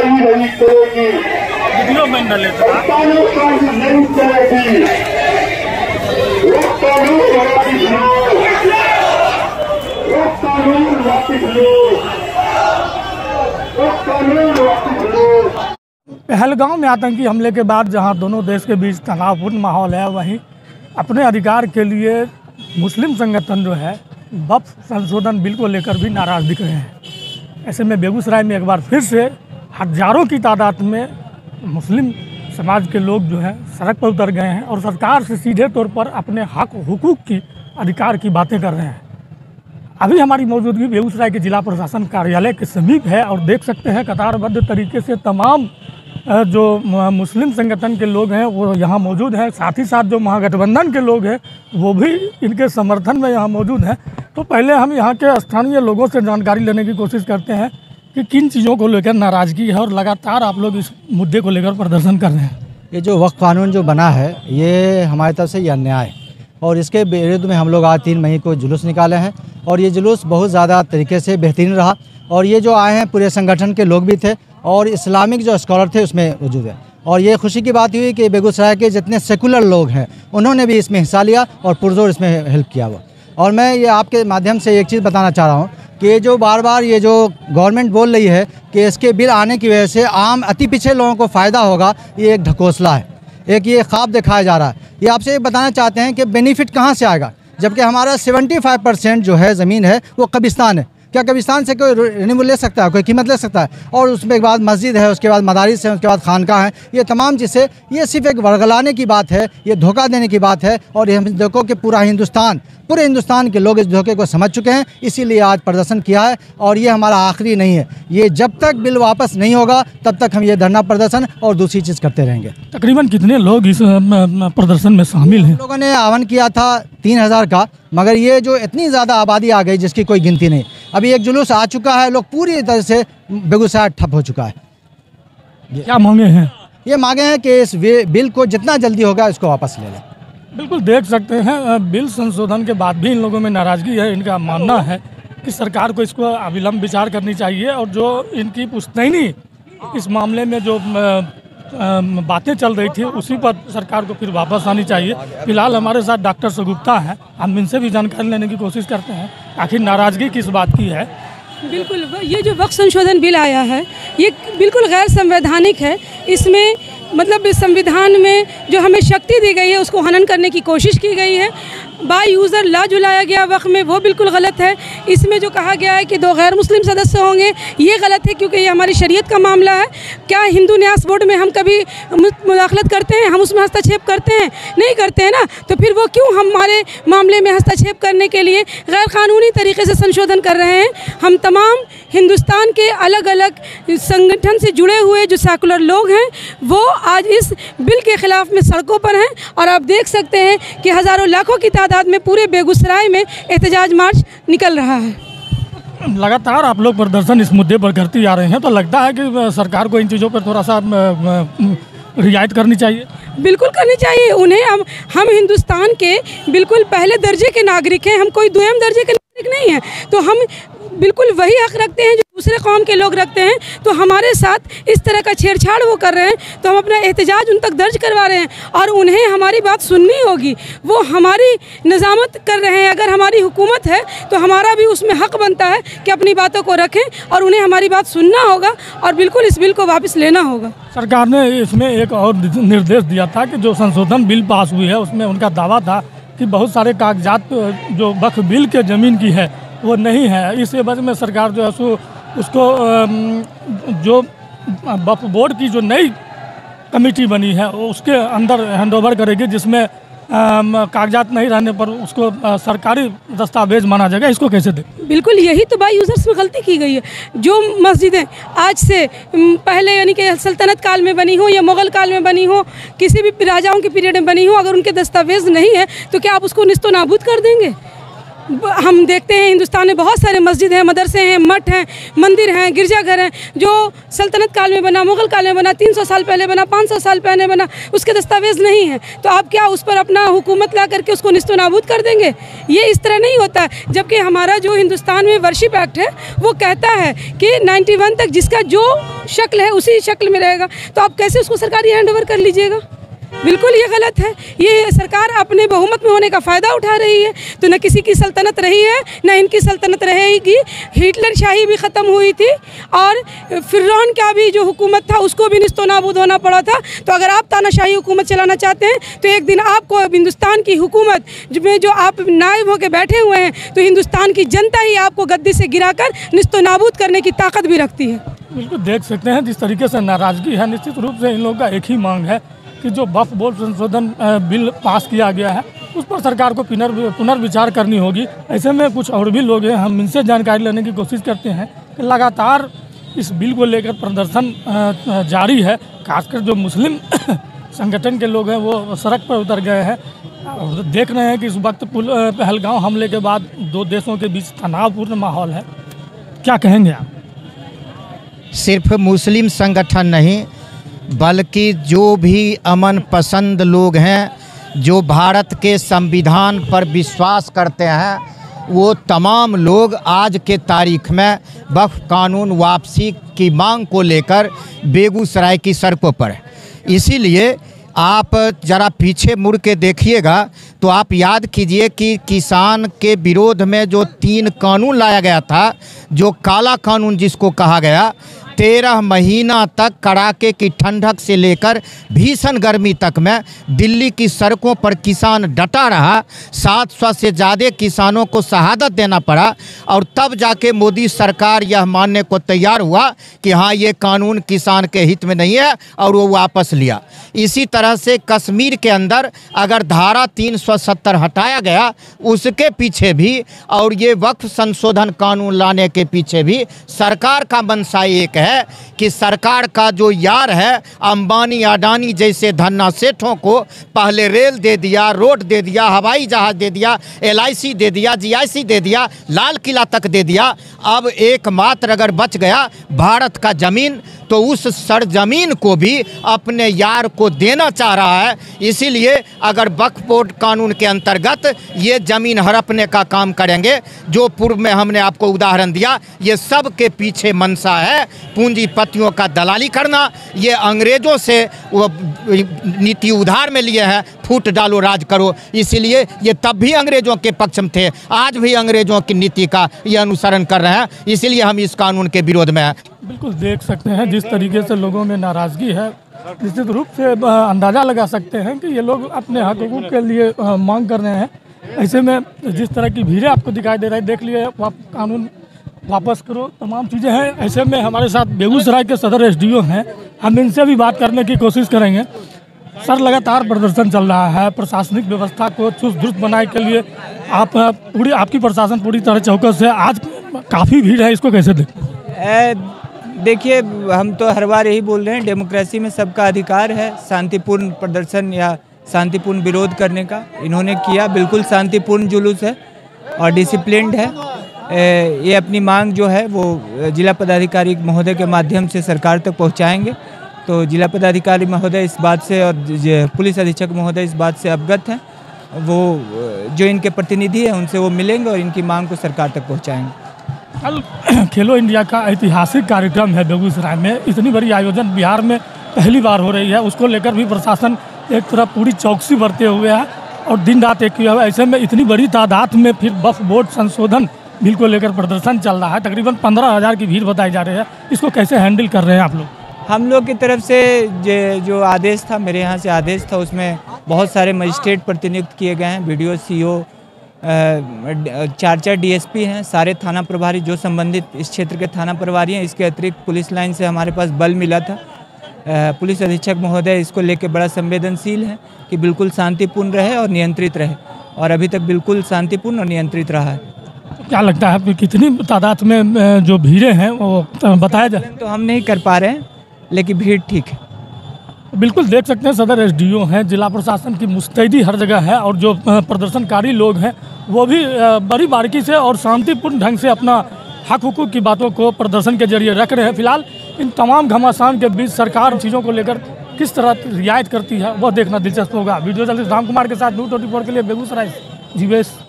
कार्रवाई नहीं करेगी, कानून नहीं चलेगी, वो कानून वापिस लो, वो कानून वापिस लो, वो कानून वापिस लो। पहलगाम में आतंकी हमले के बाद जहां दोनों देश के बीच तनावपूर्ण माहौल है, वहीं अपने अधिकार के लिए मुस्लिम संगठन जो है वक्फ संशोधन बिल को लेकर भी नाराज़ दिख रहे हैं। ऐसे में बेगूसराय में एक बार फिर से हजारों की तादाद में मुस्लिम समाज के लोग जो है सड़क पर उतर गए हैं और सरकार से सीधे तौर पर अपने हक हुकूक की अधिकार की बातें कर रहे हैं। अभी हमारी मौजूदगी बेगूसराय के जिला प्रशासन कार्यालय के समीप है और देख सकते हैं कतारबद्ध तरीके से तमाम जो मुस्लिम संगठन के लोग हैं वो यहाँ मौजूद हैं। साथ ही साथ जो महागठबंधन के लोग हैं वो भी इनके समर्थन में यहाँ मौजूद हैं। तो पहले हम यहाँ के स्थानीय लोगों से जानकारी लेने की कोशिश करते हैं कि किन चीज़ों को लेकर नाराज़गी है और लगातार आप लोग इस मुद्दे को लेकर प्रदर्शन कर रहे हैं। ये जो वक्फ कानून जो बना है ये हमारी तरफ से ये अन्याय है और इसके विरुद्ध में हम लोग आज 3 मई को जुलूस निकाले हैं और ये जुलूस बहुत ज़्यादा तरीके से बेहतरीन रहा और ये जो आए हैं पूरे संगठन के लोग भी थे और इस्लामिक जो स्कॉलर थे उसमें मौजूद है। और ये खुशी की बात हुई कि बेगूसराय के जितने सेकुलर लोग हैं उन्होंने भी इसमें हिस्सा लिया और पुरजोर इसमें हेल्प किया हुआ। और मैं ये आपके माध्यम से एक चीज़ बताना चाह रहा हूँ कि ये जो बार बार ये जो गवर्नमेंट बोल रही है कि इसके बिल आने की वजह से आम अति पिछड़े लोगों को फ़ायदा होगा, ये एक ढकोसला है, एक ये ख्वाब दिखाया जा रहा है। ये आपसे बताना चाहते हैं कि बेनिफिट कहाँ से आएगा, जबकि हमारा 75% जो है ज़मीन है वो कब्रिस्तान है। क्या कब्रिस्तान से कोई रेवेन्यू ले सकता है, कोई कीमत ले सकता है? और उसके बाद मस्जिद है, उसके बाद मदारिस है, उसके बाद खानका है। ये तमाम चीज़ें ये सिर्फ एक वर्गलाने की बात है, ये धोखा देने की बात है और ये हम देखो कि पूरे हिंदुस्तान के लोग इस धोखे को समझ चुके हैं, इसीलिए आज प्रदर्शन किया है। और ये हमारा आखिरी नहीं है, ये जब तक बिल वापस नहीं होगा तब तक हम ये धरना प्रदर्शन और दूसरी चीज़ करते रहेंगे। तकरीबन कितने लोग इस प्रदर्शन में शामिल हैं? लोगों ने आह्वान किया था 3000 का, मगर ये जो इतनी ज़्यादा आबादी आ गई जिसकी कोई गिनती नहीं। अभी एक जुलूस आ चुका है, लोग पूरी तरह से बेगूसराय ठप हो चुका है। क्या मांगे हैं? ये मांगे हैं कि इस बिल को जितना जल्दी होगा इसको वापस ले लें। बिल्कुल देख सकते हैं बिल संशोधन के बाद भी इन लोगों में नाराज़गी है। इनका मानना है कि सरकार को इसको अविलंब विचार करनी चाहिए और जो इनकी पुश्तैनी इस मामले में जो बातें चल रही थी उसी पर सरकार को फिर वापस आनी चाहिए। फिलहाल हमारे साथ डॉक्टर सुगुप्ता हैं, हम इनसे भी जानकारी लेने की कोशिश करते हैं आखिर नाराज़गी किस बात की है। बिल्कुल, ये जो वक्फ संशोधन बिल आया है ये बिल्कुल गैर संवैधानिक है। इसमें मतलब इस संविधान में जो हमें शक्ति दी गई है उसको हनन करने की कोशिश की गई है। बाय यूज़र ला जुलाया गया वक्फ में, वो बिल्कुल गलत है। इसमें जो कहा गया है कि 2 गैर मुस्लिम सदस्य होंगे, ये गलत है क्योंकि ये हमारी शरीयत का मामला है। क्या हिंदू न्यास बोर्ड में हम कभी मुदाखलत करते हैं, हम उसमें हस्तक्षेप करते हैं? नहीं करते हैं ना, तो फिर वो क्यों हमारे मामले में हस्तक्षेप करने के लिए गैर कानूनी तरीके से संशोधन कर रहे हैं? हम तमाम हिंदुस्तान के अलग अलग संगठन से जुड़े हुए जो सेकुलर लोग हैं वो आज इस बिल के ख़िलाफ़ में सड़कों पर हैं और आप देख सकते हैं कि हज़ारों लाखों की तादाद में पूरे बेगूसराय में एहतजाज मार्च निकल रहा है। लगातार आप लोग प्रदर्शन इस मुद्दे पर करती आ रहे हैं, तो लगता है कि सरकार को इन चीज़ों पर थोड़ा सा रियायत करनी चाहिए। बिल्कुल करनी चाहिए उन्हें। हम हिंदुस्तान के बिल्कुल पहले दर्जे के नागरिक हैं, हम कोई दोयम दर्जे के नागरिक नहीं हैं। तो हम बिल्कुल वही हक रखते हैं जो दूसरे कौम के लोग रखते हैं। तो हमारे साथ इस तरह का छेड़छाड़ वो कर रहे हैं तो हम अपना एहतजाज उन तक दर्ज करवा रहे हैं और उन्हें हमारी बात सुननी होगी। वो हमारी निज़ामत कर रहे हैं। अगर हमारी हुकूमत है तो हमारा भी उसमें हक बनता है कि अपनी बातों को रखें और उन्हें हमारी बात सुनना होगा और बिल्कुल इस बिल को वापस लेना होगा। सरकार ने इसमें एक और निर्देश दिया था कि जो संशोधन बिल पास हुई है उसमें उनका दावा था कि बहुत सारे कागजात जो वक्फ बिल के ज़मीन की है वो नहीं है। इस वजह में सरकार जो है उसको जो वक्फ बोर्ड की जो नई कमेटी बनी है उसके अंदर हैंडओवर करेगी, जिसमें कागजात नहीं रहने पर उसको सरकारी दस्तावेज माना जाएगा। इसको कैसे दें? बिल्कुल यही तो बाई यूज़र्स में गलती की गई है। जो मस्जिदें आज से पहले यानी कि सल्तनत काल में बनी हो या मुग़ल काल में बनी हो, किसी भी राजाओं के पीरियड में बनी हो, अगर उनके दस्तावेज नहीं है तो क्या आप उसको निस्तो नाबूद कर देंगे? हम देखते हैं हिंदुस्तान में बहुत सारे मस्जिद हैं, मदरसे हैं, मठ हैं, मंदिर हैं, गिरजाघर हैं, जो सल्तनत काल में बना, मुग़ल काल में बना, 300 साल पहले बना, 500 साल पहले बना, उसके दस्तावेज़ नहीं हैं। तो आप क्या उस पर अपना हुकूमत ला करके उसको निस्तो नाबूद कर देंगे? ये इस तरह नहीं होता है। जबकि हमारा जो हिंदुस्तान में वर्शिप एक्ट है वो कहता है कि 91 तक जिसका जो शक्ल है उसी शक्ल में रहेगा। तो आप कैसे उसको सरकारी हैंड ओवर कर लीजिएगा? बिल्कुल ये गलत है। ये सरकार अपने बहुमत में होने का फ़ायदा उठा रही है। तो न किसी की सल्तनत रही है, न इनकी सल्तनत रहेगी। हिटलर शाही भी ख़त्म हुई थी और फिरौन का भी जो हुकूमत था उसको भी निस्तो नाबूद होना पड़ा था। तो अगर आप तानाशाही हुकूमत चलाना चाहते हैं तो एक दिन आपको हिंदुस्तान की हुकूमत में जो आप नायब होकर बैठे हुए हैं, तो हिंदुस्तान की जनता ही आपको गद्दी से गिराकर निस्तो नाबूद करने की ताकत भी रखती है। बिल्कुल देख सकते हैं जिस तरीके से नाराज़गी है। निश्चित रूप से इन लोगों का एक ही मांग है कि जो वक्फ बोर्ड संशोधन बिल पास किया गया है उस पर सरकार को पुनर्विचार करनी होगी। ऐसे में कुछ और भी लोग हैं, हम इनसे जानकारी लेने की कोशिश करते हैं कि लगातार इस बिल को लेकर प्रदर्शन जारी है। खासकर जो मुस्लिम संगठन के लोग हैं वो सड़क पर उतर गए हैं और देख रहे हैं कि इस वक्त पहलगाम हमले के बाद दो देशों के बीच तनावपूर्ण माहौल है। क्या कहेंगे आप? सिर्फ मुस्लिम संगठन नहीं बल्कि जो भी अमन पसंद लोग हैं, जो भारत के संविधान पर विश्वास करते हैं, वो तमाम लोग आज के तारीख में वक्फ कानून वापसी की मांग को लेकर बेगूसराय की सड़कों पर है। इसीलिए आप ज़रा पीछे मुड़ के देखिएगा तो आप याद कीजिए कि किसान के विरोध में जो 3 कानून लाया गया था, जो काला कानून जिसको कहा गया, 13 महीना तक कड़ाके की ठंडक से लेकर भीषण गर्मी तक में दिल्ली की सड़कों पर किसान डटा रहा। 700 से ज़्यादा किसानों को शहादत देना पड़ा और तब जाके मोदी सरकार यह मानने को तैयार हुआ कि हाँ ये कानून किसान के हित में नहीं है और वो वापस लिया। इसी तरह से कश्मीर के अंदर अगर धारा 370 हटाया गया उसके पीछे भी और ये वक्फ संशोधन कानून लाने के पीछे भी सरकार का मंशा एक है कि सरकार का जो यार है अंबानी अडानी जैसे धन्ना सेठों को पहले रेल दे दिया, रोड दे दिया, हवाई जहाज दे दिया, LIC दे दिया, GIC दे दिया, लाल किला तक दे दिया। अब एकमात्र अगर बच गया भारत का ज़मीन, तो उस सरजमीन को भी अपने यार को देना चाह रहा है। इसीलिए अगर वक्फ बोर्ड कानून के अंतर्गत ये ज़मीन हड़पने का काम करेंगे, जो पूर्व में हमने आपको उदाहरण दिया, ये सब के पीछे मंशा है पूंजीपतियों का दलाली करना। ये अंग्रेज़ों से वो नीति उधार में लिए हैं, फूट डालो राज करो। इसीलिए ये तब भी अंग्रेज़ों के पक्ष में थे, आज भी अंग्रेज़ों की नीति का ये अनुसरण कर रहे हैं। इसीलिए हम इस कानून के विरोध में हैं। बिल्कुल देख सकते हैं जिस तरीके से लोगों में नाराज़गी है। निश्चित रूप से अंदाज़ा लगा सकते हैं कि ये लोग अपने हकूक़ के लिए मांग कर रहे हैं। ऐसे में जिस तरह की भीड़ें आपको दिखाई दे रही है, देख लिए कानून वापस करो, तमाम चीज़ें हैं। ऐसे में हमारे साथ बेगूसराय के सदर SDO हैं, हम इनसे भी बात करने की कोशिश करेंगे। सर, लगातार प्रदर्शन चल रहा है, प्रशासनिक व्यवस्था को चुस्त दुरुस्त बनाने के लिए आपकी प्रशासन पूरी तरह चौकस है। आज काफ़ी भीड़ है, इसको कैसे देखते हैं? देखिए, हम तो हर बार यही बोल रहे हैं, डेमोक्रेसी में सबका अधिकार है शांतिपूर्ण प्रदर्शन या शांतिपूर्ण विरोध करने का। इन्होंने किया, बिल्कुल शांतिपूर्ण जुलूस है और डिसिप्लिन्ड है। ये अपनी मांग जो है वो जिला पदाधिकारी महोदय के माध्यम से सरकार तक पहुंचाएंगे। तो जिला पदाधिकारी महोदय इस बात से और पुलिस अधीक्षक महोदय इस बात से अवगत हैं। वो जो इनके प्रतिनिधि हैं उनसे वो मिलेंगे और इनकी मांग को सरकार तक पहुँचाएँगे। कल खेलो इंडिया का ऐतिहासिक कार्यक्रम है बेगूसराय में। इतनी बड़ी आयोजन बिहार में पहली बार हो रही है, उसको लेकर भी प्रशासन एक तरफ पूरी चौकसी बरते हुए है और दिन रात एक किया हुआ है। ऐसे में इतनी बड़ी तादाद में फिर वक्फ बोर्ड संशोधन बिल को लेकर प्रदर्शन चल रहा है। तकरीबन 15,000 की भीड़ बताई जा रही है। इसको कैसे हैंडल कर रहे हैं आप लोग? हम लोग की तरफ से जो आदेश था, मेरे यहाँ से आदेश था, उसमें बहुत सारे मजिस्ट्रेट प्रतिनियुक्त किए गए हैं। BDO, CO, 4 DSP हैं, सारे थाना प्रभारी जो संबंधित इस क्षेत्र के थाना प्रभारी हैं। इसके अतिरिक्त पुलिस लाइन से हमारे पास बल मिला था। पुलिस अधीक्षक महोदय इसको लेकर बड़ा संवेदनशील है कि बिल्कुल शांतिपूर्ण रहे और नियंत्रित रहे, और अभी तक बिल्कुल शांतिपूर्ण और नियंत्रित रहा है। क्या लगता है कि कितनी तादाद में जो भीड़ें हैं वो बताया जाए? तो हम नहीं कर पा रहे हैं, लेकिन भीड़ ठीक है। बिल्कुल देख सकते हैं सदर एसडीओ हैं, जिला प्रशासन की मुस्तैदी हर जगह है और जो प्रदर्शनकारी लोग हैं वो भी बड़ी बारीकी से और शांतिपूर्ण ढंग से अपना हक हुकूक की बातों को प्रदर्शन के जरिए रख रहे हैं। फिलहाल इन तमाम घमासान के बीच सरकार चीज़ों को लेकर किस तरह रियायत करती है वह देखना दिलचस्प होगा। वीडियो जर्नलिस्ट राम कुमार के साथ न्यूज़ 24 के लिए बेगूसराय जीवेश।